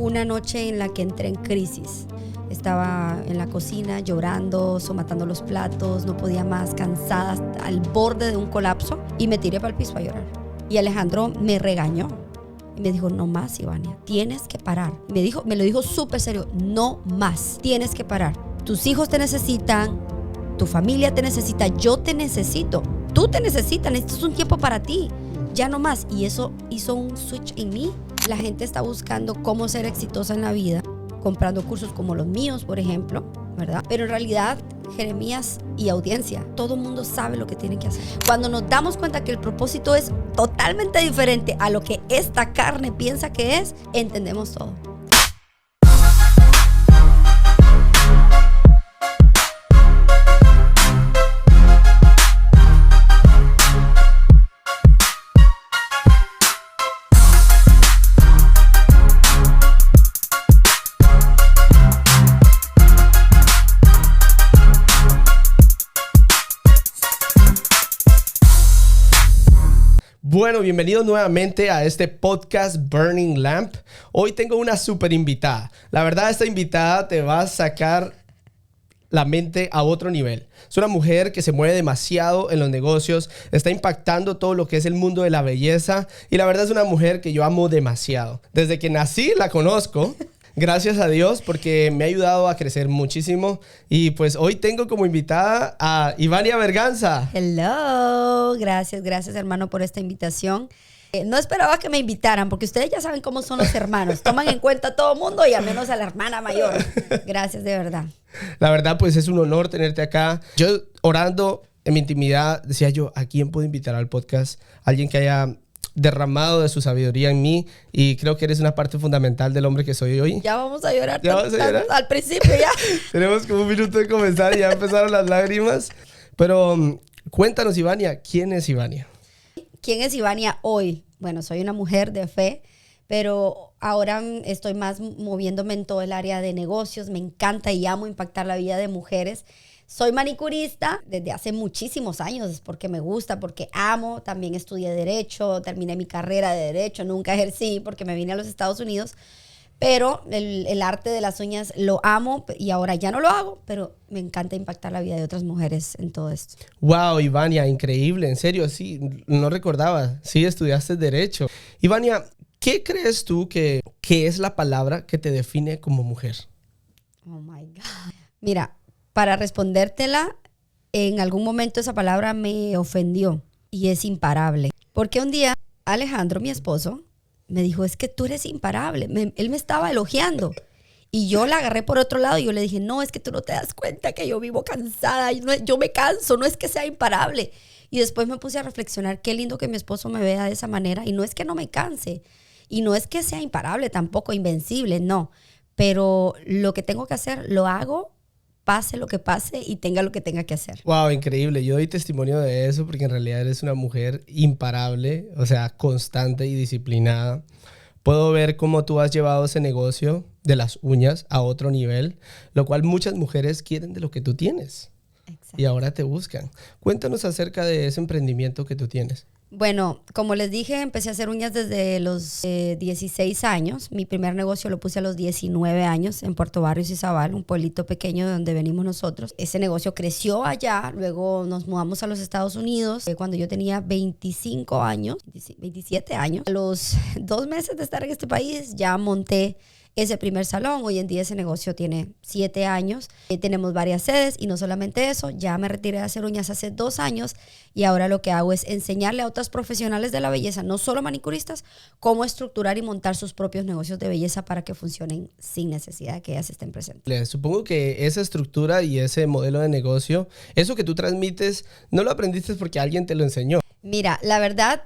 una noche en la que entré en crisis. Estaba en la cocina llorando, somatando los platos, no podía más, cansada, al borde de un colapso, y me tiré para el piso a llorar. Y Alejandro me regañó y me dijo: no más, Ivania, tienes que parar. Y me lo dijo súper serio: no más, tienes que parar. Tus hijos te necesitan, tu familia te necesita, yo te necesito, tú te necesitas, necesitas un tiempo para ti, ya no más. Y eso hizo un switch en mí. La gente está buscando cómo ser exitosa en la vida, comprando cursos como los míos, por ejemplo, ¿verdad? Pero en realidad, Jeremías y audiencia, todo el mundo sabe lo que tiene que hacer. Cuando nos damos cuenta que el propósito es totalmente diferente a lo que esta carne piensa que es, entendemos todo. Bueno, bienvenidos nuevamente a este podcast Burning Lamp. Hoy tengo una súper invitada. La verdad, esta invitada te va a sacar la mente a otro nivel. Es una mujer que se mueve demasiado en los negocios, está impactando todo lo que es el mundo de la belleza, y la verdad es una mujer que yo amo demasiado. Desde que nací la conozco. Gracias a Dios, porque me ha ayudado a crecer muchísimo. Y pues hoy tengo como invitada a Ivania Berganza. Hello, gracias hermano por esta invitación. No esperaba que me invitaran, porque ustedes ya saben cómo son los hermanos. Toman en cuenta a todo mundo y a menos a la hermana mayor. Gracias, de verdad. La verdad, pues es un honor tenerte acá. Yo orando en mi intimidad decía yo: ¿a quién puedo invitar al podcast? Alguien que haya derramado de su sabiduría en mí, y creo que eres una parte fundamental del hombre que soy hoy. Ya vamos a llorar. ¿Ya vamos a llorar? Al principio ya. Tenemos como un minuto de comenzar y ya empezaron las lágrimas. Pero cuéntanos, Ivania, ¿quién es Ivania? ¿Quién es Ivania hoy? Bueno, soy una mujer de fe, pero ahora estoy más moviéndome en todo el área de negocios. Me encanta y amo impactar la vida de mujeres. Soy manicurista desde hace muchísimos años, porque me gusta, porque amo. También estudié Derecho, terminé mi carrera de Derecho, nunca ejercí porque me vine a los Estados Unidos. Pero el arte de las uñas lo amo y ahora ya no lo hago, pero me encanta impactar la vida de otras mujeres en todo esto. Wow, Ivania, increíble, en serio, sí, no recordaba. Sí, estudiaste Derecho. Ivania, ¿qué crees tú que es la palabra que te define como mujer? Oh my God. Mira, para respondértela, en algún momento esa palabra me ofendió y es imparable. Porque un día Alejandro, mi esposo, me dijo: es que tú eres imparable. Él me estaba elogiando y yo la agarré por otro lado y yo le dije: no, es que tú no te das cuenta que yo vivo cansada, yo me canso, no es que sea imparable. Y después me puse a reflexionar: qué lindo que mi esposo me vea de esa manera, y no es que no me canse y no es que sea imparable tampoco, invencible, no. Pero lo que tengo que hacer, lo hago, pase lo que pase y tenga lo que tenga que hacer. Wow, increíble. Yo doy testimonio de eso porque en realidad eres una mujer imparable, o sea, constante y disciplinada. Puedo ver cómo tú has llevado ese negocio de las uñas a otro nivel, lo cual muchas mujeres quieren de lo que tú tienes. Exacto. Y ahora te buscan. Cuéntanos acerca de ese emprendimiento que tú tienes. Bueno, como les dije, empecé a hacer uñas desde los 16 años. Mi primer negocio lo puse a los 19 años en Puerto Barrios y Izabal, un pueblito pequeño de donde venimos nosotros. Ese negocio creció allá, luego nos mudamos a los Estados Unidos cuando yo tenía 25 años, 27 años. A los 2 meses de estar en este país ya monté ese primer salón. Hoy en día ese negocio tiene 7 años. Tenemos varias sedes y no solamente eso, ya me retiré de hacer uñas hace 2 años y ahora lo que hago es enseñarle a otras profesionales de la belleza, no solo manicuristas, cómo estructurar y montar sus propios negocios de belleza para que funcionen sin necesidad de que ellas estén presentes. Supongo que esa estructura y ese modelo de negocio, eso que tú transmites, no lo aprendiste porque alguien te lo enseñó. Mira, la verdad,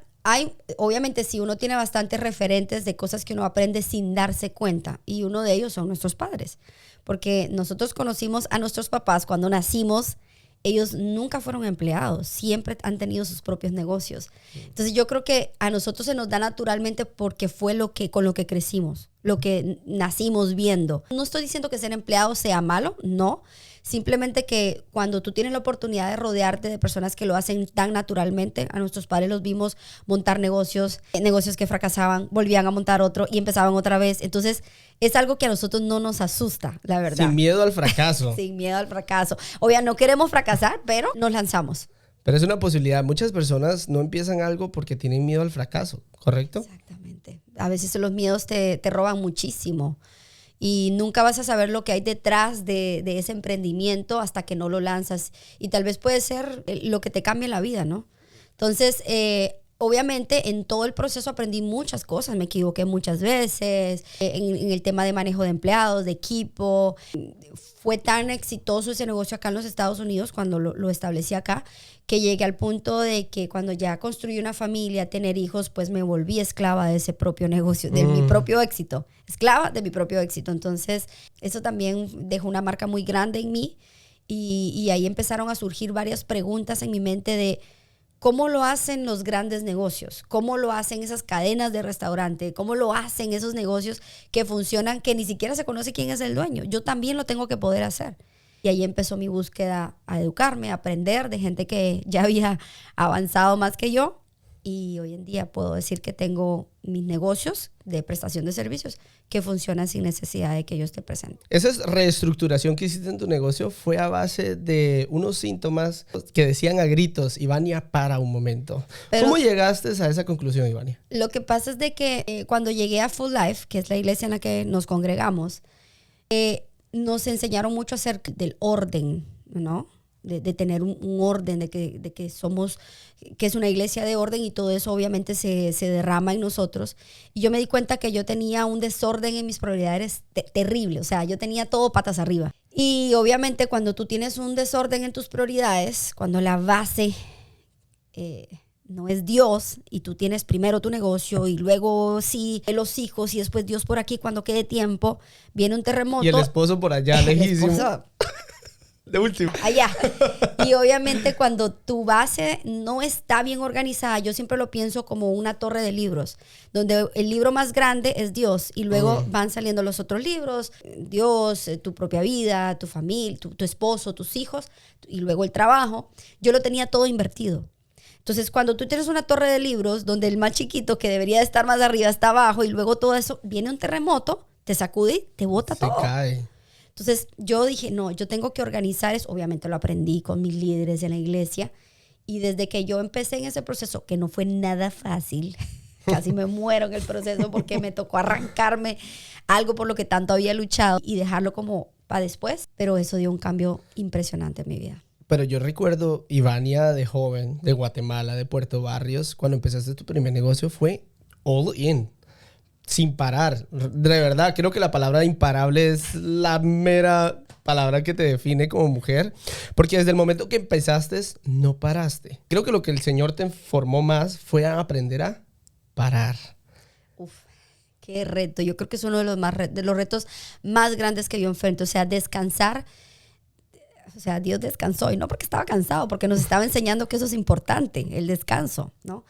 obviamente sí, uno tiene bastantes referentes de cosas que uno aprende sin darse cuenta, y uno de ellos son nuestros padres, porque nosotros conocimos a nuestros papás cuando nacimos. Ellos nunca fueron empleados, siempre han tenido sus propios negocios. Entonces yo creo que a nosotros se nos da naturalmente porque fue con lo que crecimos. lo que nacimos viendo. No estoy diciendo que ser empleado sea malo, no. Simplemente que cuando tú tienes la oportunidad de rodearte de personas que lo hacen tan naturalmente, a nuestros padres los vimos montar negocios que fracasaban, volvían a montar otro y empezaban otra vez. Entonces, es algo que a nosotros no nos asusta, la verdad. Sin miedo al fracaso. Sin miedo al fracaso. Obviamente no queremos fracasar, pero nos lanzamos. Pero es una posibilidad. Muchas personas no empiezan algo porque tienen miedo al fracaso, ¿correcto? Exactamente. A veces los miedos te roban muchísimo. Y nunca vas a saber lo que hay detrás de ese emprendimiento hasta que no lo lanzas. Y tal vez puede ser lo que te cambie la vida, ¿no? Entonces, obviamente, en todo el proceso aprendí muchas cosas. Me equivoqué muchas veces en el tema de manejo de empleados, de equipo. Fue tan exitoso ese negocio acá en los Estados Unidos cuando lo establecí acá, que llegué al punto de que cuando ya construí una familia, tener hijos, pues me volví esclava de ese propio negocio, de mi propio éxito. Esclava de mi propio éxito. Entonces, eso también dejó una marca muy grande en mí y ahí empezaron a surgir varias preguntas en mi mente de cómo lo hacen los grandes negocios, cómo lo hacen esas cadenas de restaurante, cómo lo hacen esos negocios que funcionan, que ni siquiera se conoce quién es el dueño. Yo también lo tengo que poder hacer. Y ahí empezó mi búsqueda a educarme, a aprender de gente que ya había avanzado más que yo. Y hoy en día puedo decir que tengo mis negocios de prestación de servicios que funcionan sin necesidad de que yo esté presente. Esa reestructuración que hiciste en tu negocio fue a base de unos síntomas que decían a gritos: Ivania, para un momento. Pero, ¿cómo llegaste a esa conclusión, Ivania? Lo que pasa es de que cuando llegué a Full Life, que es la iglesia en la que nos congregamos, nos enseñaron mucho acerca del orden, ¿no? De tener un orden, de que somos, que es una iglesia de orden, y todo eso obviamente se derrama en nosotros. Y yo me di cuenta que yo tenía un desorden en mis prioridades terrible. O sea, yo tenía todo patas arriba. Y obviamente cuando tú tienes un desorden en tus prioridades, cuando la base no es Dios, y tú tienes primero tu negocio y luego sí los hijos y después Dios por aquí, cuando quede tiempo, viene un terremoto. Y el esposo por allá, lejísimo. De último. Allá. Y obviamente cuando tu base no está bien organizada, yo siempre lo pienso como una torre de libros, donde el libro más grande es Dios y luego van saliendo los otros libros, Dios, tu propia vida, tu familia, tu esposo, tus hijos, y luego el trabajo. Yo lo tenía todo invertido. Entonces, cuando tú tienes una torre de libros donde el más chiquito, que debería estar más arriba, está abajo, y luego todo eso, viene un terremoto, te sacude, te bota todo. Se cae. Entonces yo dije, no, yo tengo que organizar eso. Obviamente lo aprendí con mis líderes en la iglesia. Y desde que yo empecé en ese proceso, que no fue nada fácil, casi me muero en el proceso porque me tocó arrancarme algo por lo que tanto había luchado y dejarlo como para después. Pero eso dio un cambio impresionante en mi vida. Pero yo recuerdo, Ivania, de joven, de Guatemala, de Puerto Barrios, cuando empezaste tu primer negocio fue all in. Sin parar. De verdad, creo que la palabra imparable es la mera palabra que te define como mujer, porque desde el momento que empezaste, no paraste. Creo que lo que el Señor te formó más fue a aprender a parar. Uf, qué reto. Yo creo que es uno de los retos más grandes que yo enfrento. O sea, descansar. O sea, Dios descansó, y no porque estaba cansado, porque nos estaba enseñando que eso es importante, el descanso, ¿no?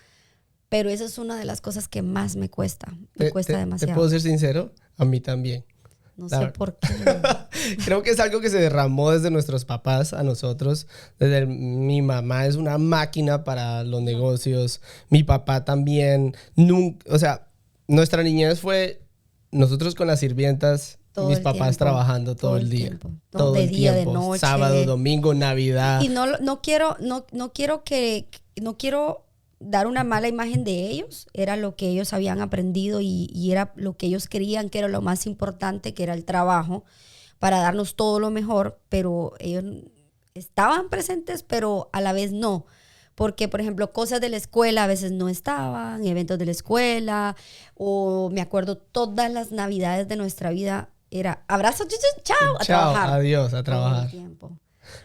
Pero esa es una de las cosas que más me cuesta. Me cuesta demasiado. ¿Te puedo ser sincero? A mí también. No sé por qué. Creo que es algo que se derramó desde nuestros papás a nosotros. Mi mamá es una máquina para los negocios. Mi papá también. O sea, nuestra niñez fue nosotros con las sirvientas, mis papás trabajando todo el día. Todo el día, de noche. Sábado, domingo, Navidad. Y no quiero dar una mala imagen de ellos. Era lo que ellos habían aprendido y era lo que ellos creían que era lo más importante, que era el trabajo, para darnos todo lo mejor. Pero ellos estaban presentes, pero a la vez no. Porque, por ejemplo, cosas de la escuela a veces no estaban, eventos de la escuela, me acuerdo todas las navidades de nuestra vida era abrazo, chao, a trabajar. Adiós, a trabajar.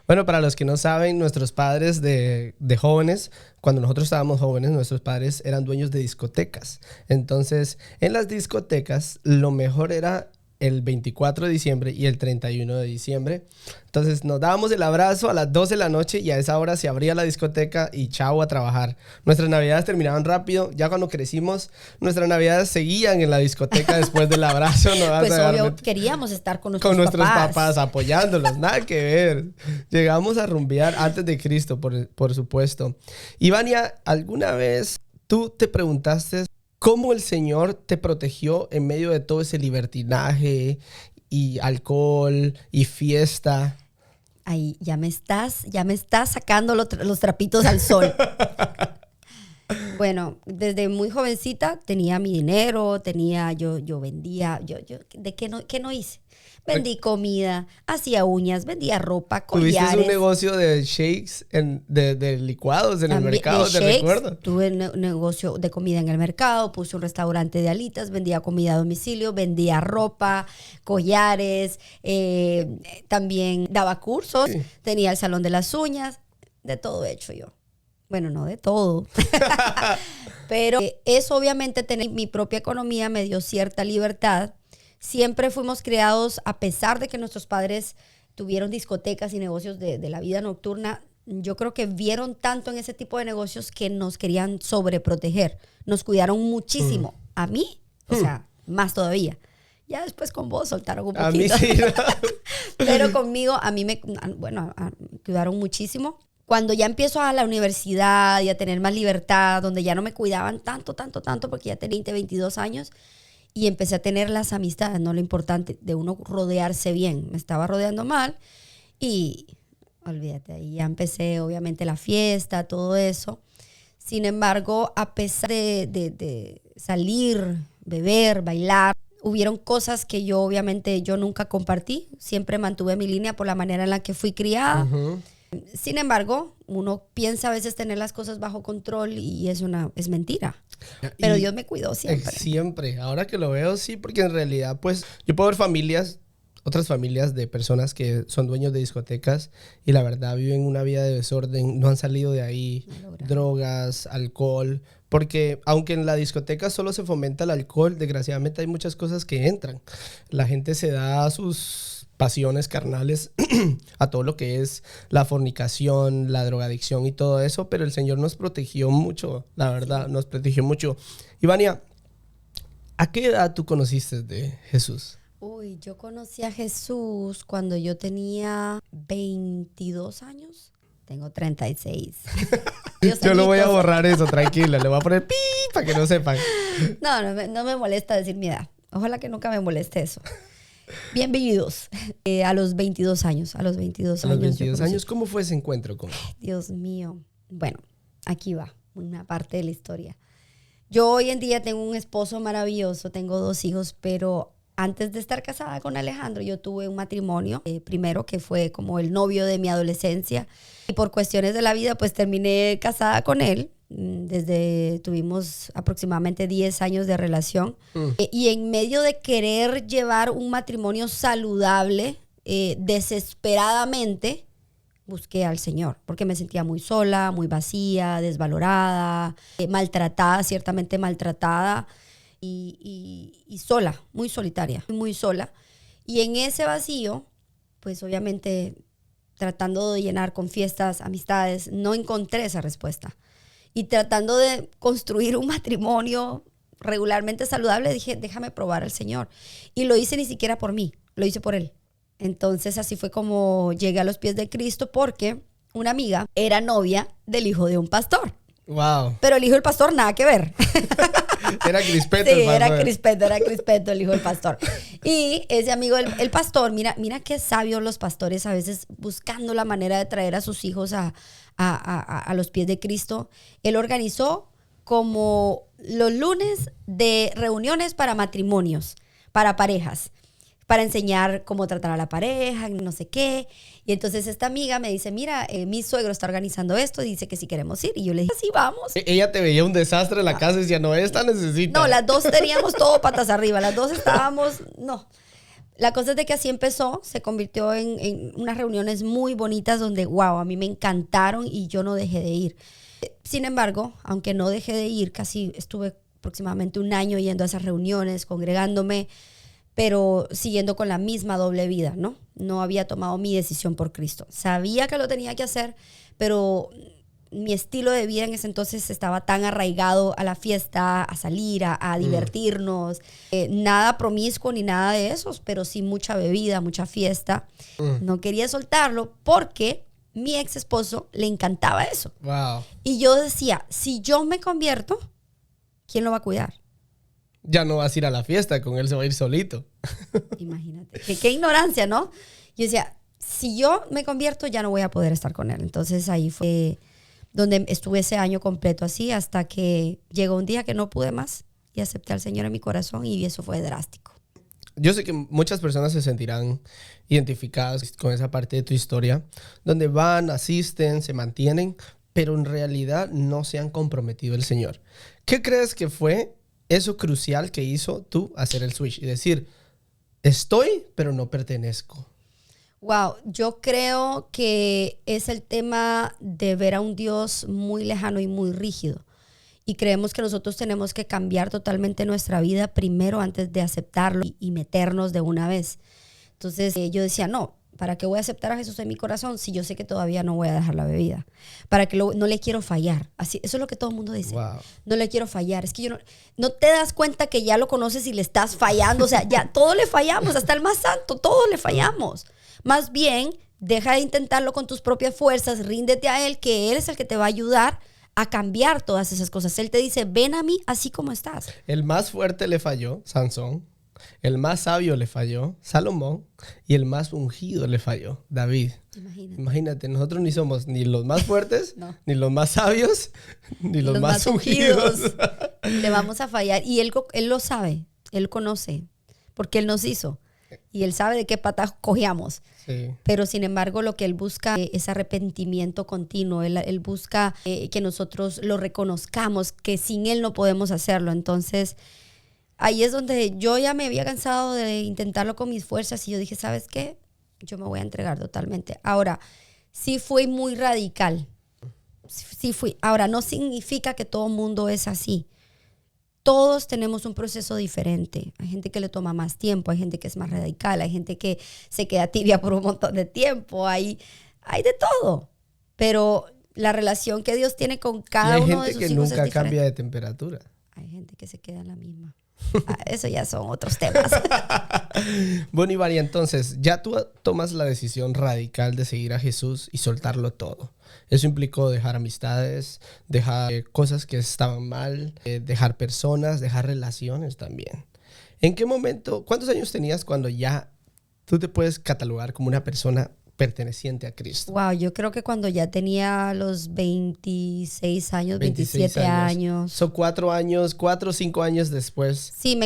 Bueno, para los que no saben, nuestros padres de jóvenes, cuando nosotros estábamos jóvenes, nuestros padres eran dueños de discotecas. Entonces, en las discotecas, lo mejor era el 24 de diciembre y el 31 de diciembre. Entonces nos dábamos el abrazo a las 12 de la noche y a esa hora se abría la discoteca y chao a trabajar. Nuestras navidades terminaban rápido. Ya cuando crecimos, nuestras navidades seguían en la discoteca después del abrazo. No Pues obvio, queríamos estar con nuestros papás apoyándolos. Nada que ver. Llegamos a rumbear antes de Cristo, por supuesto. Y Vania, ¿alguna vez tú te preguntaste cómo el Señor te protegió en medio de todo ese libertinaje y alcohol y fiesta? Ay, ya me estás sacando los trapitos al sol. Bueno, desde muy jovencita tenía mi dinero, yo vendía, ¿de qué no hice? Vendí comida, hacía uñas, vendía ropa, collares. ¿Tuviste un negocio de shakes, de licuados en el mercado, te recuerdo? Tuve un negocio de comida en el mercado, puse un restaurante de alitas, vendía comida a domicilio, vendía ropa, collares, también daba cursos, sí. Tenía el salón de las uñas, de todo hecho yo. Bueno, no de todo, pero eso obviamente tener mi propia economía me dio cierta libertad. Siempre fuimos criados, a pesar de que nuestros padres tuvieron discotecas y negocios de la vida nocturna, yo creo que vieron tanto en ese tipo de negocios que nos querían sobreproteger. Nos cuidaron muchísimo. A mí, o sea, más todavía. Ya después con vos soltaron un poquito. A mí sí. Pero conmigo, a mí me cuidaron muchísimo. Cuando ya empiezo a la universidad y a tener más libertad, donde ya no me cuidaban tanto, porque ya tenía 20, 22 años, y empecé a tener las amistades, no lo importante, de uno rodearse bien. Me estaba rodeando mal y olvídate, ahí ya empecé obviamente la fiesta, todo eso. Sin embargo, a pesar de salir, beber, bailar, hubieron cosas que yo obviamente yo nunca compartí. Siempre mantuve mi línea por la manera en la que fui criada. Uh-huh. Sin embargo, uno piensa a veces tener las cosas bajo control y es mentira. Pero Dios me cuidó siempre. Siempre. Ahora que lo veo, sí, porque en realidad, pues, yo puedo ver otras familias de personas que son dueños de discotecas y la verdad viven una vida de desorden, no han salido de ahí, drogas, alcohol, porque aunque en la discoteca solo se fomenta el alcohol, desgraciadamente hay muchas cosas que entran. La gente se da sus pasiones carnales a todo lo que es la fornicación, la drogadicción y todo eso, pero el Señor nos protegió mucho, la verdad, nos protegió mucho. Y Vania, ¿a qué edad tú conociste de Jesús? Uy, yo conocí a Jesús cuando yo tenía 22 años. Tengo 36. Yo lo voy a borrar eso, tranquila. Le voy a poner pi para que no sepan. No me molesta decir mi edad. Ojalá que nunca me moleste eso. Bien vividos. A los 22 años. A los 22 años, ¿cómo fue ese encuentro con él? Dios mío. Bueno, aquí va una parte de la historia. Yo hoy en día tengo un esposo maravilloso, tengo 2 hijos, pero antes de estar casada con Alejandro, yo tuve un matrimonio, primero que fue como el novio de mi adolescencia. Y por cuestiones de la vida, pues terminé casada con él. Tuvimos aproximadamente 10 años de relación. Y en medio de querer llevar un matrimonio saludable, desesperadamente busqué al Señor, porque me sentía muy sola, muy vacía, desvalorada, maltratada, ciertamente maltratada. Y sola, muy solitaria, muy sola. Y en ese vacío, pues obviamente tratando de llenar con fiestas, amistades, no encontré esa respuesta. Y tratando de construir un matrimonio regularmente saludable, dije, déjame probar al Señor. Y lo hice ni siquiera por mí, lo hice por Él. Entonces así fue como llegué a los pies de Cristo, porque una amiga era novia del hijo de un pastor. Wow. Pero el hijo del pastor nada que ver. Era crispeto. Sí, era crispeto el hijo del pastor. Y ese amigo, el pastor, mira qué sabios los pastores a veces buscando la manera de traer a sus hijos a los pies de Cristo. Él organizó como los lunes de reuniones para matrimonios, para parejas, para enseñar cómo tratar a la pareja, no sé qué. Y entonces esta amiga me dice, mira, mi suegro está organizando esto, dice que si queremos ir. Y yo le dije, sí, vamos. Ella te veía un desastre en la casa y decía, no, esta necesita. No, las dos teníamos todo patas arriba, las dos estábamos, no. La cosa es de que así empezó, se convirtió en unas reuniones muy bonitas donde, wow, a mí me encantaron y yo no dejé de ir. Sin embargo, aunque no dejé de ir, casi estuve aproximadamente 1 año yendo a esas reuniones, congregándome, pero siguiendo con la misma doble vida, ¿no? No había tomado mi decisión por Cristo. Sabía que lo tenía que hacer, pero mi estilo de vida en ese entonces estaba tan arraigado a la fiesta, a salir, a divertirnos. Nada promiscuo ni nada de esos, pero sí mucha bebida, mucha fiesta. No quería soltarlo porque mi ex esposo le encantaba eso. Wow. Y yo decía, si yo me convierto, ¿quién lo va a cuidar? Ya no vas a ir a la fiesta, con él se va a ir solito. Imagínate. Qué ignorancia, ¿no? Yo decía, si yo me convierto, ya no voy a poder estar con él. Entonces ahí fue donde estuve ese año completo así, hasta que llegó un día que no pude más y acepté al Señor en mi corazón, y eso fue drástico. Yo sé que muchas personas se sentirán identificadas con esa parte de tu historia, donde van, asisten, se mantienen, pero en realidad no se han comprometido el Señor. ¿Qué crees que fue eso crucial que hizo tú hacer el switch y decir, estoy, pero no pertenezco? Wow, yo creo que es el tema de ver a un Dios muy lejano y muy rígido. Y creemos que nosotros tenemos que cambiar totalmente nuestra vida primero antes de aceptarlo y meternos de una vez. Entonces yo decía, no, ¿para qué voy a aceptar a Jesús en mi corazón si yo sé que todavía no voy a dejar la bebida? ¿Para qué no le quiero fallar? Así, eso es lo que todo el mundo dice. Wow. No le quiero fallar. Es que yo no te das cuenta que ya lo conoces y le estás fallando. O sea, ya todos le fallamos, hasta el más santo, todos le fallamos. Más bien, deja de intentarlo con tus propias fuerzas, ríndete a Él, que Él es el que te va a ayudar a cambiar todas esas cosas. Él te dice, ven a mí así como estás. El más fuerte le falló, Sansón. El más sabio le falló, Salomón. Y el más ungido le falló, David. Imagínate, nosotros ni somos ni los más fuertes, no, ni los más sabios, ni los más ungidos. Le vamos a fallar. Y él lo sabe, Él conoce, porque Él nos hizo. Y Él sabe de qué patas cogíamos. Sí. Pero sin embargo lo que Él busca es arrepentimiento continuo. Él busca que nosotros lo reconozcamos, que sin Él no podemos hacerlo. Entonces ahí es donde yo ya me había cansado de intentarlo con mis fuerzas y yo dije, ¿sabes qué? Yo me voy a entregar totalmente. Ahora, sí fui muy radical. Sí fui. Ahora, no significa que todo el mundo es así. Todos tenemos un proceso diferente. Hay gente que le toma más tiempo, hay gente que es más radical, hay gente que se queda tibia por un montón de tiempo, hay de todo. Pero la relación que Dios tiene con cada uno de sus hijos es diferente. Hay gente que nunca cambia de temperatura. Hay gente que se queda en la misma. Eso ya son otros temas. Bueno, Ivania, entonces ya tú tomas la decisión radical de seguir a Jesús y soltarlo todo. Eso implicó dejar amistades, dejar cosas que estaban mal, dejar personas, dejar relaciones también. ¿En qué momento, cuántos años tenías cuando ya tú te puedes catalogar como una persona perteneciente a Cristo? Wow, yo creo que cuando ya tenía los 26 años, 27 años. Son 4 o 5 años después. Sí,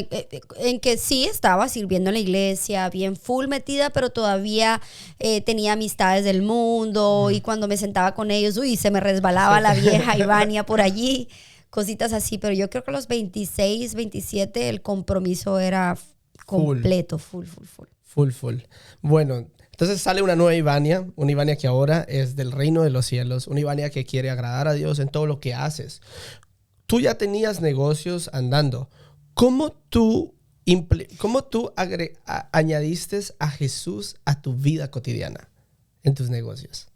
en que sí estaba sirviendo en la iglesia, bien full metida, pero todavía tenía amistades del mundo y cuando me sentaba con ellos, se me resbalaba la vieja Ivania por allí, cositas así. Pero yo creo que a los 26, 27 el compromiso era completo, full. Bueno, entonces sale una nueva Ivania, una Ivania que ahora es del reino de los cielos, una Ivania que quiere agradar a Dios en todo lo que haces. Tú ya tenías negocios andando. ¿Cómo tú añadiste a Jesús a tu vida cotidiana en tus negocios?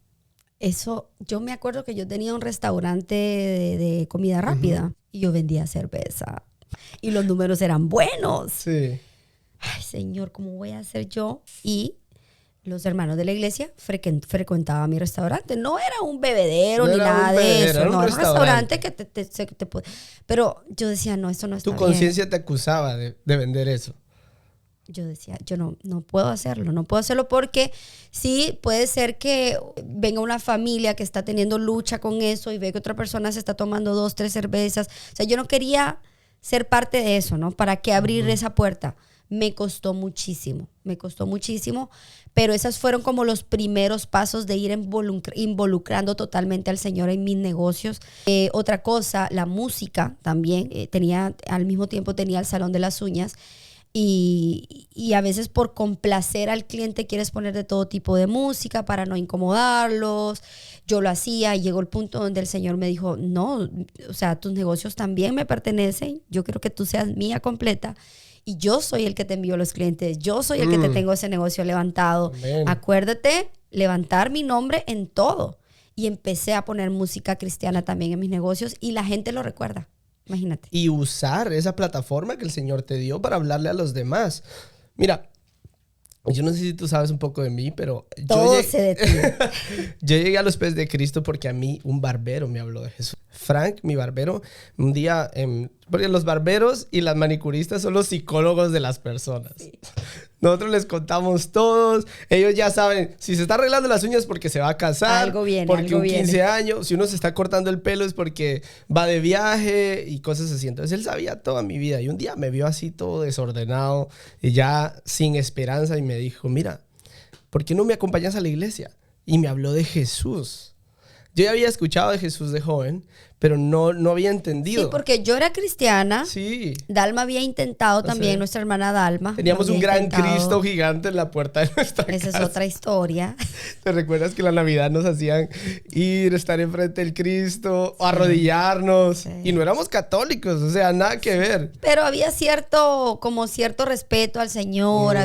Eso, yo me acuerdo que yo tenía un restaurante de comida rápida y yo vendía cerveza y los números eran buenos. Sí. Ay, Señor, ¿cómo voy a hacer yo? Y los hermanos de la iglesia frecuentaban mi restaurante. No era un bebedero ni nada de eso. No, era un restaurante que te puede. Pero yo decía, no, esto no está bien. Tu conciencia te acusaba de vender eso. Yo decía, yo no puedo hacerlo. No puedo hacerlo porque sí, puede ser que venga una familia que está teniendo lucha con eso y ve que otra persona se está tomando 2, 3 cervezas. O sea, yo no quería ser parte de eso, ¿no? ¿Para qué abrir esa puerta? Me costó muchísimo, pero esos fueron como los primeros pasos de ir involucrando totalmente al Señor en mis negocios. Otra cosa, la música también, al mismo tiempo tenía el salón de las uñas y a veces por complacer al cliente quieres poner de todo tipo de música para no incomodarlos. Yo lo hacía y llegó el punto donde el Señor me dijo, no, o sea, tus negocios también me pertenecen, yo quiero que tú seas mía completa. y yo soy el que te envío los clientes, yo soy el que te tengo ese negocio levantado. Amén. Acuérdate, levantar mi nombre en todo. Y empecé a poner música cristiana también en mis negocios y la gente lo recuerda. Imagínate. Y usar esa plataforma que el Señor te dio para hablarle a los demás. Mira, yo no sé si tú sabes un poco de mí, pero Todo sé de ti. yo llegué a los pies de Cristo porque a mí un barbero me habló de Jesús. Frank, mi barbero, un día, porque los barberos y las manicuristas son los psicólogos de las personas. Sí. Nosotros les contamos todos. Ellos ya saben, si se está arreglando las uñas porque se va a casar. Algo viene, porque algo un viene. 15 años. Si uno se está cortando el pelo es porque va de viaje y cosas así. Entonces él sabía toda mi vida. Y un día me vio así todo desordenado y ya sin esperanza y me dijo, mira, ¿por qué no me acompañas a la iglesia? Y me habló de Jesús. Yo ya había escuchado de Jesús de joven, pero no había entendido. Sí, porque yo era cristiana. Sí. Dalma había intentado también, nuestra hermana Dalma. Teníamos un gran intentado. Cristo gigante en la puerta de nuestra casa. Esa es otra historia. ¿Te recuerdas que en la Navidad nos hacían ir, estar enfrente del Cristo, arrodillarnos? Sí. Y no éramos católicos, o sea, nada que ver. Pero había cierto respeto al Señor,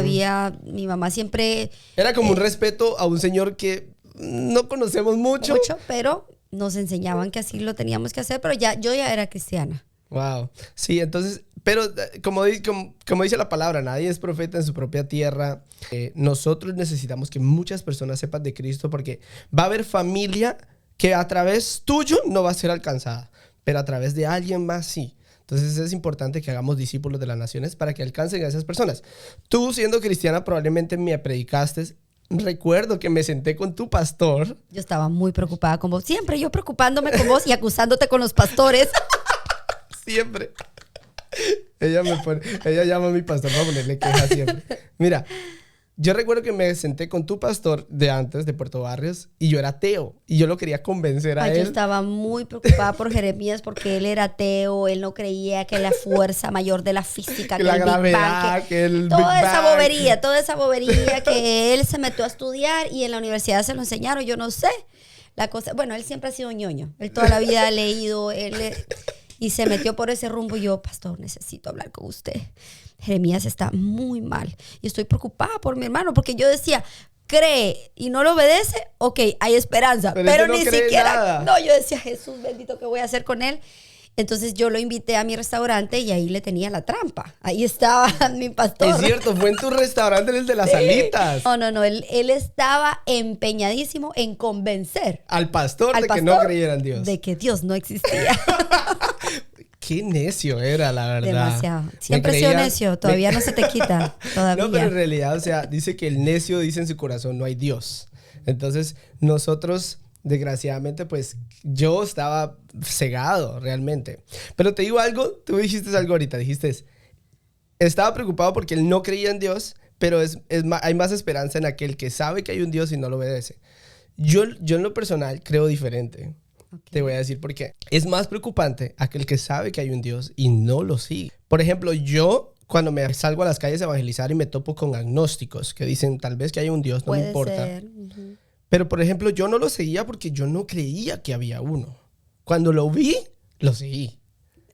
mi mamá siempre... Era como un respeto a un señor que no conocemos mucho. Pero nos enseñaban que así lo teníamos que hacer, pero yo ya era cristiana. Wow. Sí, entonces, pero como dice la palabra, nadie es profeta en su propia tierra. Nosotros necesitamos que muchas personas sepan de Cristo porque va a haber familia que a través tuyo no va a ser alcanzada, pero a través de alguien más sí. Entonces es importante que hagamos discípulos de las naciones para que alcancen a esas personas. Tú siendo cristiana probablemente me predicaste. Recuerdo que me senté con tu pastor. Yo estaba muy preocupada con vos. Siempre yo preocupándome con vos y acusándote con los pastores. Siempre. Ella llama a mi pastor para ponerle queja siempre. Mira, yo recuerdo que me senté con tu pastor de antes, de Puerto Barrios, y yo era ateo. Y yo lo quería convencer a él. Yo estaba muy preocupada por Jeremías porque él era ateo. Él no creía que la fuerza mayor de la física, que la el gravedad, Big Bang, que el toda Big esa Bang. toda esa bobería que él se metió a estudiar y en la universidad se lo enseñaron. Yo no sé. La cosa, bueno, él siempre ha sido ñoño. Él toda la vida ha leído, y se metió por ese rumbo. Y yo, pastor, necesito hablar con usted. Jeremías está muy mal y estoy preocupada por mi hermano porque yo decía, cree y no lo obedece, ok, hay esperanza, pero no ni cree siquiera, nada. no, yo decía, Jesús bendito, ¿qué voy a hacer con él? Entonces yo lo invité a mi restaurante y ahí le tenía la trampa, ahí estaba mi pastor. Es cierto, fue en tu restaurante, el de las alitas. No, él estaba empeñadísimo en convencer Al pastor de que no creyera en Dios. de que Dios no existía. Qué necio era, la verdad. Demasiado. Siempre he sido necio, todavía no se te quita. Todavía. No, pero en realidad, o sea, dice que el necio dice en su corazón, no hay Dios. Entonces, nosotros, desgraciadamente, pues, yo estaba cegado, realmente. Pero te digo algo, tú dijiste algo ahorita, dijiste, estaba preocupado porque él no creía en Dios, pero hay más esperanza en aquel que sabe que hay un Dios y no lo obedece. Yo en lo personal creo diferente. Okay. Te voy a decir por qué. Es más preocupante aquel que sabe que hay un Dios y no lo sigue. Por ejemplo, yo cuando me salgo a las calles a evangelizar y me topo con agnósticos que dicen tal vez que hay un Dios, no me importa. Pero por ejemplo, yo no lo seguía porque yo no creía que había uno. Cuando lo vi, lo seguí.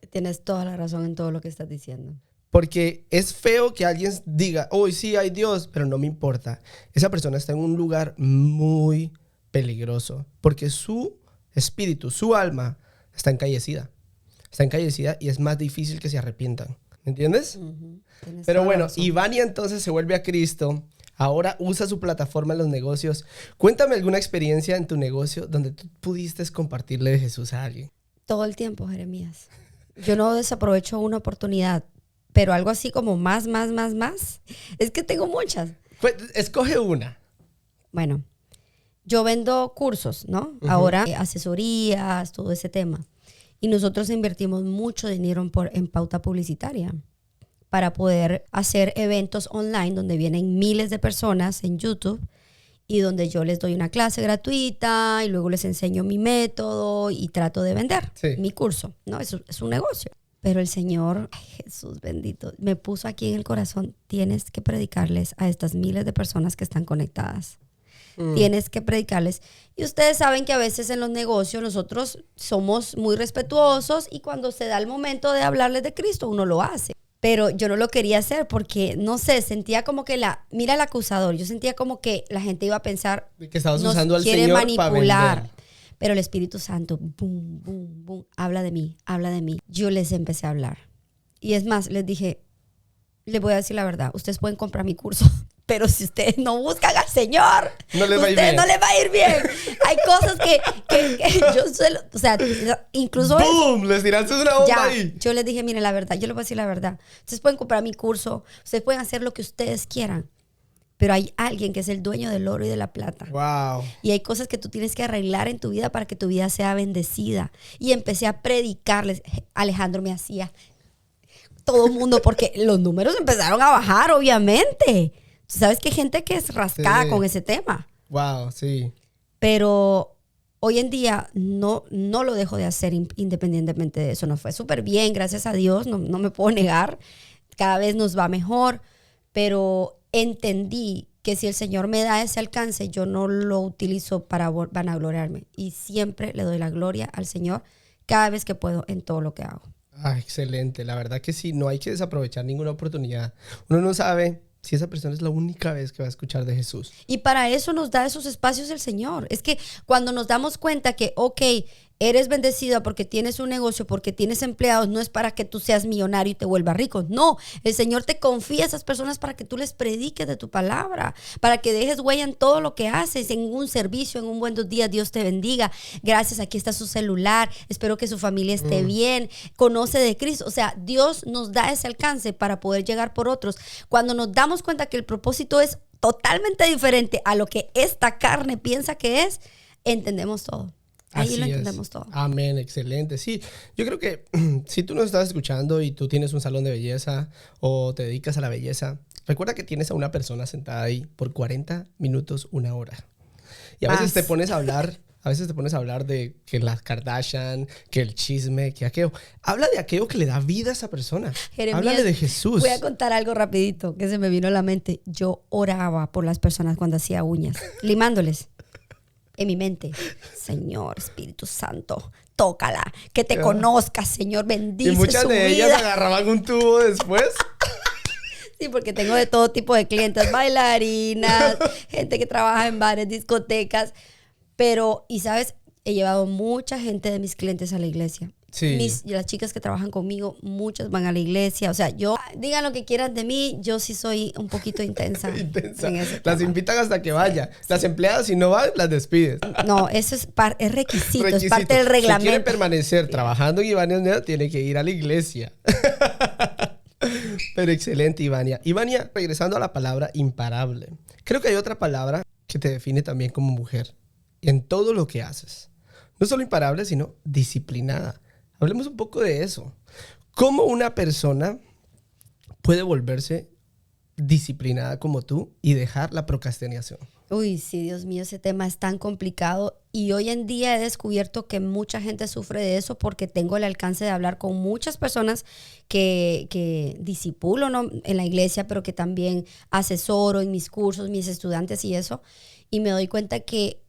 Tienes toda la razón en todo lo que estás diciendo. Porque es feo que alguien diga, oh, sí, hay Dios, pero no me importa. Esa persona está en un lugar muy peligroso porque su espíritu, su alma está encallecida. Está encallecida y es más difícil que se arrepientan. ¿Me entiendes? Pero bueno, Ivania entonces se vuelve a Cristo. Ahora usa su plataforma en los negocios. Cuéntame alguna experiencia en tu negocio donde tú pudiste compartirle de Jesús a alguien. Todo el tiempo, Jeremías. Yo no desaprovecho una oportunidad, pero algo así como más. Es que tengo muchas. Pues, escoge una. Bueno, yo vendo cursos, ¿no? Ahora asesorías, todo ese tema. Y nosotros invertimos mucho dinero en pauta publicitaria para poder hacer eventos online donde vienen miles de personas en YouTube y donde yo les doy una clase gratuita y luego les enseño mi método y trato de vender mi curso, ¿no? Eso es un negocio. Pero el Señor, ay, Jesús bendito, me puso aquí en el corazón, tienes que predicarles a estas miles de personas que están conectadas. Tienes que predicarles. Y ustedes saben que a veces en los negocios nosotros somos muy respetuosos y cuando se da el momento de hablarles de Cristo, uno lo hace. Pero yo no lo quería hacer porque, no sé, sentía como que mira el acusador, yo sentía como que la gente iba a pensar De que estabas nos usando al quiere Señor manipular. para vender. Pero el Espíritu Santo, boom, boom, boom, habla de mí, habla de mí. Yo les empecé a hablar. Y es más, les dije, les voy a decir la verdad, ustedes pueden comprar mi curso, pero si ustedes no buscan al Señor, No les va a ir ustedes bien. no les va a ir bien. Hay cosas que yo suelo, o sea, incluso ¡Boom! Les tiraste una bomba ya, ahí. yo les dije, miren la verdad, yo les voy a decir la verdad. Ustedes pueden comprar mi curso, ustedes pueden hacer lo que ustedes quieran, pero hay alguien que es el dueño del oro y de la plata. Wow. Y hay cosas que tú tienes que arreglar en tu vida para que tu vida sea bendecida. Y empecé a predicarles. Alejandro me hacía todo el mundo porque los números empezaron a bajar, obviamente. Tú sabes que hay gente que es rascada Sí. con ese tema. Wow, sí. Pero hoy en día no lo dejo de hacer independientemente de eso. Nos fue súper bien, gracias a Dios, no me puedo negar. Cada vez nos va mejor, pero entendí que si el Señor me da ese alcance, yo no lo utilizo para vanagloriarme. Y siempre le doy la gloria al Señor cada vez que puedo en todo lo que hago. Ah, excelente. La verdad que sí, no hay que desaprovechar ninguna oportunidad. Uno no sabe si esa persona es la única vez que va a escuchar de Jesús. Y para eso nos da esos espacios el Señor. Es que cuando nos damos cuenta que, ok, eres bendecida porque tienes un negocio, porque tienes empleados, no es para que tú seas millonario y te vuelvas rico. No, el Señor te confía a esas personas para que tú les prediques de tu palabra, para que dejes huella en todo lo que haces, en un servicio, en un buenos días, Dios te bendiga. Gracias, aquí está su celular, espero que su familia esté bien, conoce de Cristo. O sea, Dios nos da ese alcance para poder llegar por otros. Cuando nos damos cuenta que el propósito es totalmente diferente a lo que esta carne piensa que es, entendemos todo. Ahí Así lo es. entendemos todo. Amén, excelente. Sí, yo creo que si tú nos estás escuchando y tú tienes un salón de belleza o te dedicas a la belleza, recuerda que tienes a una persona sentada ahí por 40 minutos, una hora. Y a veces Más. te pones a hablar de que las Kardashian, que el chisme, que aquello. Habla de aquello que le da vida a esa persona. Jeremías, Háblale de Jesús. Voy a contar algo rapidito que se me vino a la mente. Yo oraba por las personas cuando hacía uñas, limándoles. En mi mente, Señor Espíritu Santo, tócala, que te conozca, Señor, bendice Y muchas su de ellas vida. agarraban un tubo después. Sí, porque tengo de todo tipo de clientes, bailarinas, gente que trabaja en bares, discotecas. Pero, y sabes, he llevado mucha gente de mis clientes a la iglesia. Sí. Las chicas que trabajan conmigo, muchas van a la iglesia. O sea, digan lo que quieran de mí, yo sí soy un poquito intensa. Intensa. En ese Las tema. invitan hasta que vaya. Las empleadas, si no van, las despides. No, eso es requisito, es Requisito. parte del Si quiere reglamento. permanecer trabajando en Ivania, tiene que ir a la iglesia. Pero excelente, Ivania. Ivania, regresando a la palabra imparable. Creo que hay otra palabra que te define también como mujer. En todo lo que haces. No solo imparable, sino disciplinada. Hablemos un poco de eso. ¿Cómo una persona puede volverse disciplinada como tú y dejar la procrastinación? Uy, sí, Dios mío, ese tema es tan complicado y hoy en día he descubierto que mucha gente sufre de eso porque tengo el alcance de hablar con muchas personas que discipulo, ¿no?, en la iglesia, pero que también asesoro en mis cursos, mis estudiantes y eso, y me doy cuenta que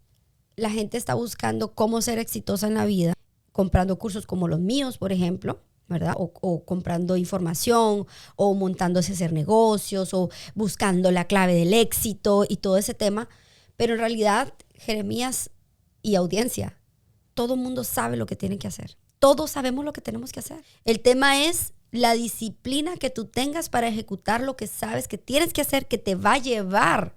la gente está buscando cómo ser exitosa en la vida, comprando cursos como los míos, por ejemplo, ¿verdad? O comprando información, o montándose a hacer negocios, o buscando la clave del éxito y todo ese tema. Pero en realidad, Jeremías y audiencia, todo el mundo sabe lo que tiene que hacer. Todos sabemos lo que tenemos que hacer. El tema es la disciplina que tú tengas para ejecutar lo que sabes que tienes que hacer, que te va a llevar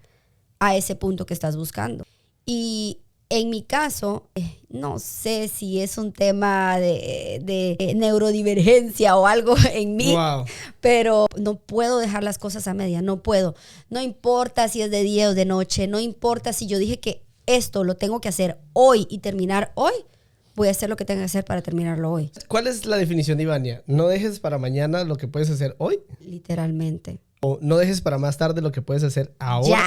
a ese punto que estás buscando. Y en mi caso, no sé si es un tema de neurodivergencia o algo en mí, Wow. pero no puedo dejar las cosas a media, no puedo. No importa si es de día o de noche, no importa si yo dije que esto lo tengo que hacer hoy y terminar hoy, voy a hacer lo que tenga que hacer para terminarlo hoy. ¿Cuál es la definición de Ivania? ¿No dejes para mañana lo que puedes hacer hoy? Literalmente. ¿O no dejes para más tarde lo que puedes hacer ahora? Ya.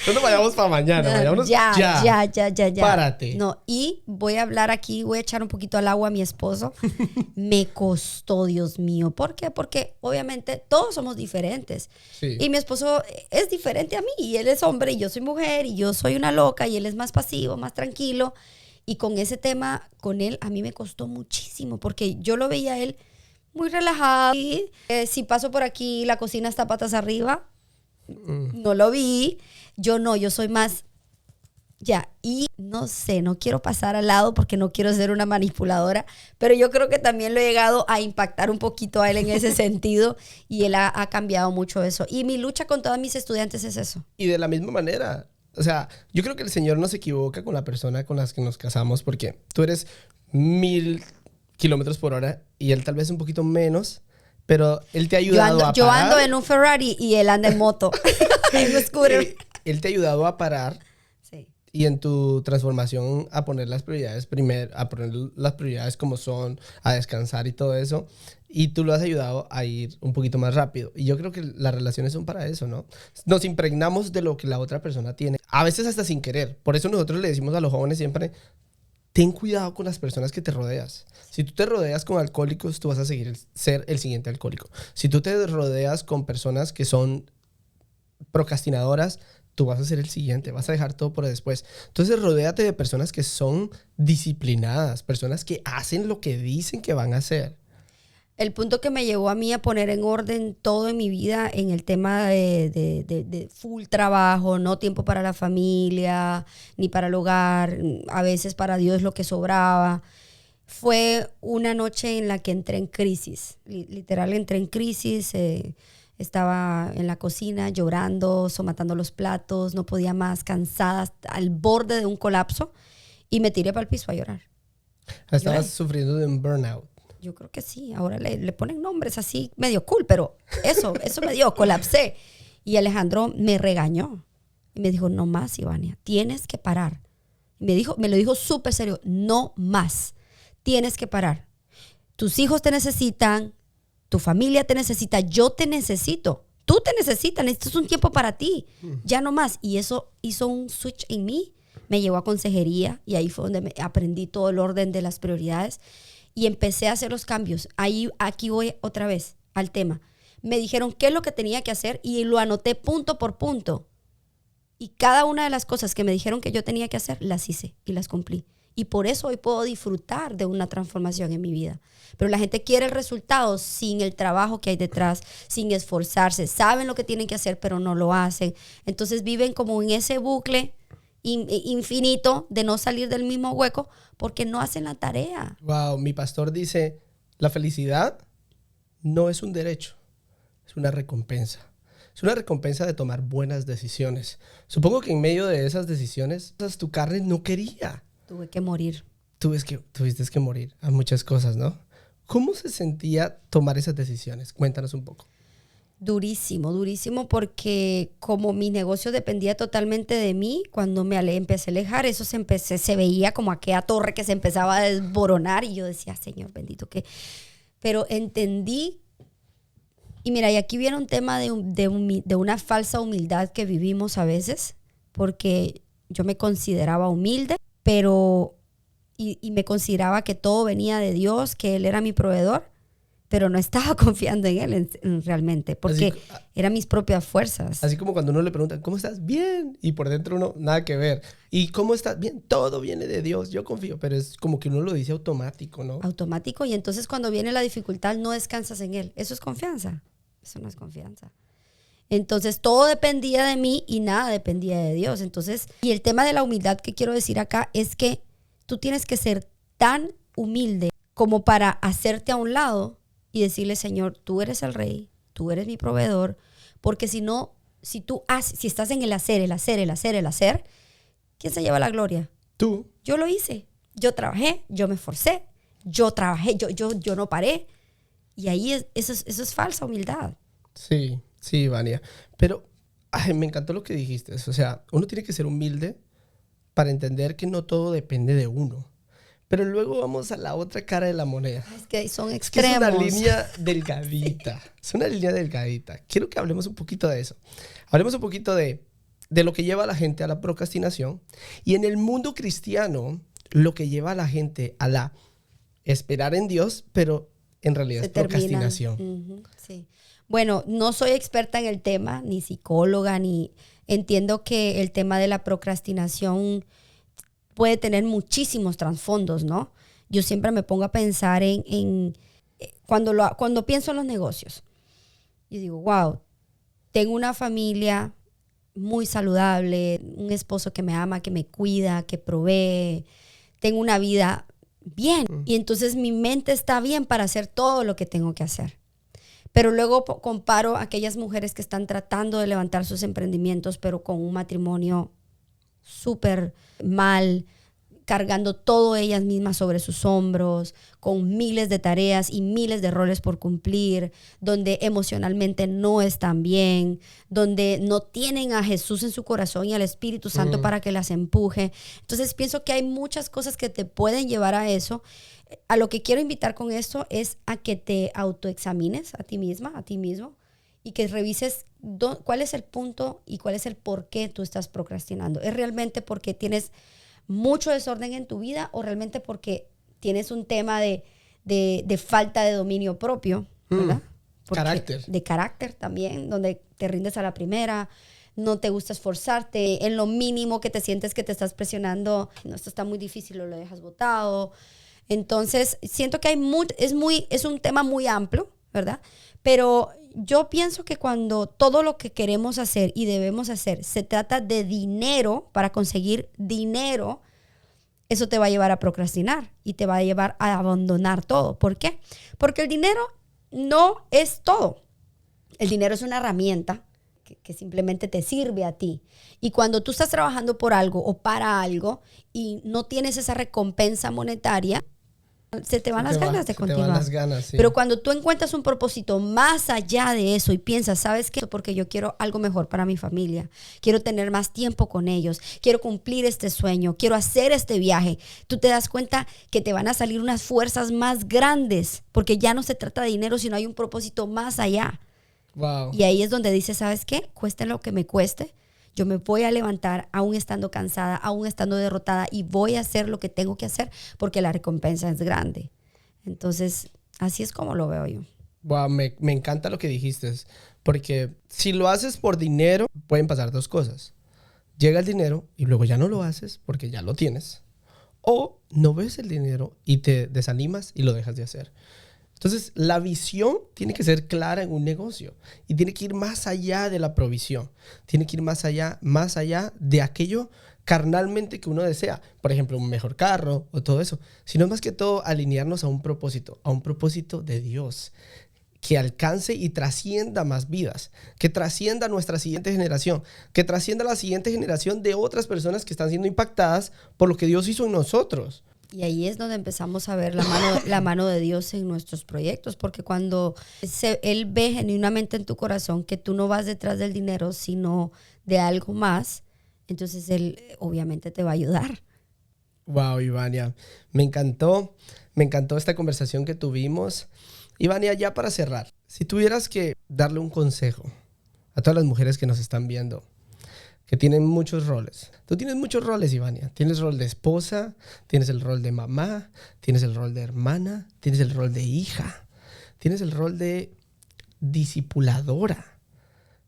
No nos vayamos para mañana, vayámonos ya. Ya. Párate. No, y voy a hablar aquí, voy a echar un poquito al agua a mi esposo. Me costó, Dios mío. ¿Por qué? Porque obviamente todos somos diferentes. Sí. Y mi esposo es diferente a mí. Y él es hombre y yo soy mujer y yo soy una loca y él es más pasivo, más tranquilo. Y con ese tema, con él, a mí me costó muchísimo porque yo lo veía a él muy relajada. Y, si paso por aquí, la cocina está patas arriba. No lo vi. Yo soy más... Ya, y no sé, no quiero pasar al lado porque no quiero ser una manipuladora, pero yo creo que también lo he llegado a impactar un poquito a él en ese sentido y él ha cambiado mucho eso. Y mi lucha con todos mis estudiantes es eso. Y de la misma manera, o sea, yo creo que el Señor no se equivoca con la persona con la que nos casamos porque tú eres 1000 kilómetros por hora y él tal vez un poquito menos, pero él te ha ayudado a parar. Yo ando en un Ferrari y él anda en moto, en un scooter. Él te ha ayudado a parar. Y en tu transformación a poner las prioridades primero, a poner las prioridades como son, a descansar y todo eso. Y tú lo has ayudado a ir un poquito más rápido. Y yo creo que las relaciones son para eso, ¿no? Nos impregnamos de lo que la otra persona tiene. A veces hasta sin querer. Por eso nosotros le decimos a los jóvenes siempre, ten cuidado con las personas que te rodeas. Si tú te rodeas con alcohólicos, tú vas a ser el siguiente alcohólico. Si tú te rodeas con personas que son procrastinadoras, tú vas a ser el siguiente, vas a dejar todo por después. Entonces, rodéate de personas que son disciplinadas, personas que hacen lo que dicen que van a hacer. El punto que me llevó a mí a poner en orden todo en mi vida en el tema de full trabajo, no tiempo para la familia, ni para el hogar, a veces para Dios lo que sobraba, fue una noche en la que entré en crisis. Literal, entré en crisis. Estaba en la cocina llorando, somatando los platos, no podía más, cansada, al borde de un colapso, y me tiré para el piso a llorar. Estabas sufriendo de un burnout. Yo creo que sí, ahora le ponen nombres así medio cool, pero eso me dio, colapsé. Y Alejandro me regañó y me dijo, no más, Ivania, tienes que parar. Me lo dijo súper serio, no más, tienes que parar. Tus hijos te necesitan, tu familia te necesita, yo te necesito, tú te necesitas, necesitas un tiempo para ti, ya no más. Y eso hizo un switch en mí, me llevó a consejería y ahí fue donde aprendí todo el orden de las prioridades y empecé a hacer los cambios. Aquí voy otra vez al tema. Me dijeron qué es lo que tenía que hacer y lo anoté punto por punto. Y cada una de las cosas que me dijeron que yo tenía que hacer, las hice y las cumplí. Y por eso hoy puedo disfrutar de una transformación en mi vida. Pero la gente quiere el resultado sin el trabajo que hay detrás, sin esforzarse. Saben lo que tienen que hacer, pero no lo hacen. Entonces viven como en ese bucle infinito de no salir del mismo hueco porque no hacen la tarea. Wow, mi pastor dice, la felicidad no es un derecho, es una recompensa. Es una recompensa de tomar buenas decisiones. Supongo que en medio de esas decisiones, tu carne no quería. Tuve que morir. Tuviste que morir a muchas cosas, ¿no? ¿Cómo se sentía tomar esas decisiones? Cuéntanos un poco. Durísimo, porque como mi negocio dependía totalmente de mí, cuando empecé a alejar, eso se veía como aquella torre que se empezaba a desboronar y yo decía, Señor bendito, que... Pero entendí, y mira, y aquí viene un tema de una falsa humildad que vivimos a veces, porque yo me consideraba humilde, pero y me consideraba que todo venía de Dios, que Él era mi proveedor, pero no estaba confiando en Él realmente, porque eran mis propias fuerzas. Así como cuando uno le pregunta, ¿cómo estás? Bien. Y por dentro uno, nada que ver. ¿Y cómo estás? Bien. Todo viene de Dios, yo confío. Pero es como que uno lo dice automático, ¿no? Automático. Y entonces cuando viene la dificultad, no descansas en Él. ¿Eso es confianza? Eso no es confianza. Entonces todo dependía de mí y nada dependía de Dios. Entonces, y el tema de la humildad que quiero decir acá es que tú tienes que ser tan humilde como para hacerte a un lado y decirle, Señor, tú eres el rey, tú eres mi proveedor, porque si no, si estás en el hacer, ¿quién se lleva la gloria? Tú. Yo lo hice, yo trabajé, yo me esforcé, yo trabajé, yo no paré. Y ahí eso es falsa humildad. Sí, Vania. Pero me encantó lo que dijiste. O sea, uno tiene que ser humilde para entender que no todo depende de uno. Pero luego vamos a la otra cara de la moneda. Es que son extremos. Es una línea delgadita. Es una línea delgadita. Quiero que hablemos un poquito de eso. Hablemos un poquito de lo que lleva a la gente a la procrastinación. Y en el mundo cristiano, lo que lleva a la gente a la esperar en Dios, pero en realidad es procrastinación. Sí. Bueno, no soy experta en el tema, ni psicóloga, ni entiendo que el tema de la procrastinación puede tener muchísimos trasfondos, ¿no? Yo siempre me pongo a pensar en cuando pienso en los negocios, yo digo, wow, tengo una familia muy saludable, un esposo que me ama, que me cuida, que provee, tengo una vida bien. Y entonces mi mente está bien para hacer todo lo que tengo que hacer. Pero luego comparo a aquellas mujeres que están tratando de levantar sus emprendimientos, pero con un matrimonio súper mal, cargando todo ellas mismas sobre sus hombros, con miles de tareas y miles de roles por cumplir, donde emocionalmente no están bien, donde no tienen a Jesús en su corazón y al Espíritu Santo para que las empuje. Entonces pienso que hay muchas cosas que te pueden llevar a eso. A lo que quiero invitar con esto es a que te autoexamines a ti misma, a ti mismo, y que revises cuál es el punto y cuál es el por qué tú estás procrastinando. ¿Es realmente porque tienes mucho desorden en tu vida o realmente porque tienes un tema de falta de dominio propio, ¿verdad? Carácter. De carácter también, donde te rindes a la primera, no te gusta esforzarte, en lo mínimo que te sientes que te estás presionando, no, esto está muy difícil o lo dejas botado. Entonces, siento que es un tema muy amplio, ¿verdad? Pero yo pienso que cuando todo lo que queremos hacer y debemos hacer se trata de dinero, para conseguir dinero, eso te va a llevar a procrastinar y te va a llevar a abandonar todo. ¿Por qué? Porque el dinero no es todo. El dinero es una herramienta que simplemente te sirve a ti. Y cuando tú estás trabajando por algo o para algo y no tienes esa recompensa monetaria, se te van las ganas de continuar. Se te van las ganas, sí. Pero cuando tú encuentras un propósito más allá de eso y piensas, ¿sabes qué? Porque yo quiero algo mejor para mi familia. Quiero tener más tiempo con ellos. Quiero cumplir este sueño. Quiero hacer este viaje. Tú te das cuenta que te van a salir unas fuerzas más grandes porque ya no se trata de dinero, sino hay un propósito más allá. Wow. Y ahí es donde dices, ¿sabes qué? Cueste lo que me cueste. Yo me voy a levantar aún estando cansada, aún estando derrotada y voy a hacer lo que tengo que hacer porque la recompensa es grande. Entonces, así es como lo veo yo. Wow, me encanta lo que dijiste, porque si lo haces por dinero, pueden pasar dos cosas. Llega el dinero y luego ya no lo haces porque ya lo tienes. O no ves el dinero y te desanimas y lo dejas de hacer. Entonces, la visión tiene que ser clara en un negocio y tiene que ir más allá de la provisión. Tiene que ir más allá de aquello carnalmente que uno desea. Por ejemplo, un mejor carro o todo eso. Sino más que todo alinearnos a un propósito de Dios que alcance y trascienda más vidas, que trascienda nuestra siguiente generación, que trascienda la siguiente generación de otras personas que están siendo impactadas por lo que Dios hizo en nosotros. Y ahí es donde empezamos a ver la mano de Dios en nuestros proyectos, porque cuando Él ve genuinamente en tu corazón que tú no vas detrás del dinero, sino de algo más, entonces Él obviamente te va a ayudar. Wow, Ivania, me encantó esta conversación que tuvimos. Ivania, ya para cerrar, si tuvieras que darle un consejo a todas las mujeres que nos están viendo, que tienen muchos roles. Tú tienes muchos roles, Ivania. Tienes el rol de esposa, tienes el rol de mamá, tienes el rol de hermana, tienes el rol de hija, tienes el rol de discipuladora.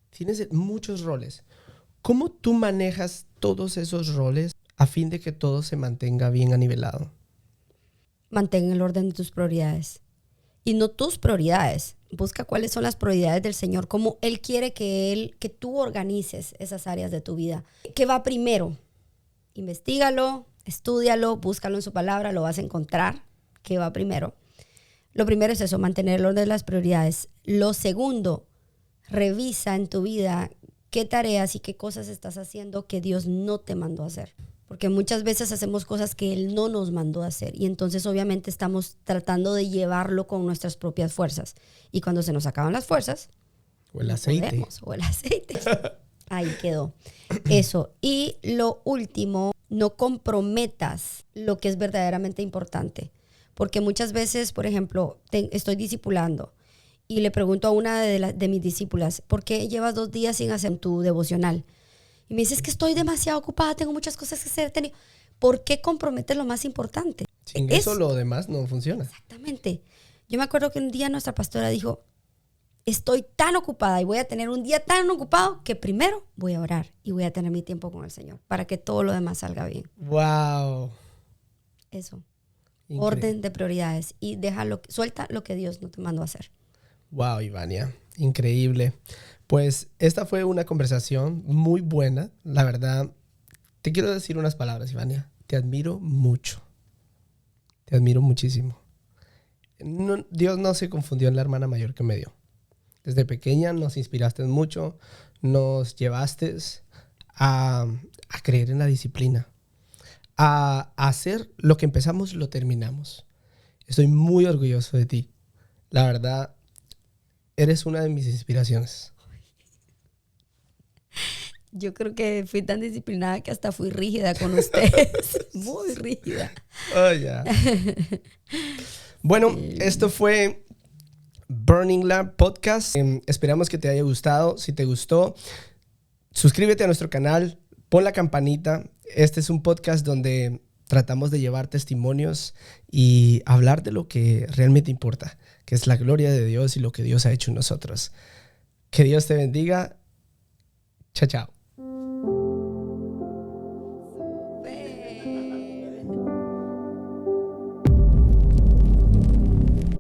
Tienes muchos roles. ¿Cómo tú manejas todos esos roles a fin de que todo se mantenga bien anivelado? Mantén el orden de tus prioridades. Y no tus prioridades. Busca cuáles son las prioridades del Señor, cómo Él quiere que tú organices esas áreas de tu vida. ¿Qué va primero? Investígalo, estúdialo, búscalo en su palabra, lo vas a encontrar. ¿Qué va primero? Lo primero es eso, mantener el orden de las prioridades. Lo segundo, revisa en tu vida qué tareas y qué cosas estás haciendo que Dios no te mandó a hacer. Porque muchas veces hacemos cosas que Él no nos mandó a hacer. Y entonces obviamente estamos tratando de llevarlo con nuestras propias fuerzas. Y cuando se nos acaban las fuerzas... O el aceite. O el aceite. Ahí quedó. Eso. Y lo último, no comprometas lo que es verdaderamente importante. Porque muchas veces, por ejemplo, estoy discipulando y le pregunto a una de mis discípulas, ¿por qué llevas 2 días sin hacer tu devocional? Y me dice, es que estoy demasiado ocupada, tengo muchas cosas que hacer. ¿Por qué comprometer lo más importante? Sin eso lo demás no funciona. Exactamente. Yo me acuerdo que un día nuestra pastora dijo, estoy tan ocupada y voy a tener un día tan ocupado que primero voy a orar y voy a tener mi tiempo con el Señor para que todo lo demás salga bien. ¡Wow! Eso. Orden de prioridades y suelta lo que Dios no te mandó a hacer. Wow, Ivania, increíble. Pues esta fue una conversación muy buena. La verdad, te quiero decir unas palabras, Ivania. Te admiro mucho. Te admiro muchísimo. Dios no se confundió en la hermana mayor que me dio. Desde pequeña nos inspiraste mucho, nos llevaste a creer en la disciplina, a hacer lo que empezamos, lo terminamos. Estoy muy orgulloso de ti. La verdad, eres una de mis inspiraciones. Yo creo que fui tan disciplinada que hasta fui rígida con ustedes. Muy rígida. Oh, yeah. Bueno, esto fue Burning Lamp Podcast. Esperamos que te haya gustado. Si te gustó, suscríbete a nuestro canal, pon la campanita. Este es un podcast donde tratamos de llevar testimonios y hablar de lo que realmente importa, que es la gloria de Dios y lo que Dios ha hecho en nosotros. Que Dios te bendiga. Chao, chao.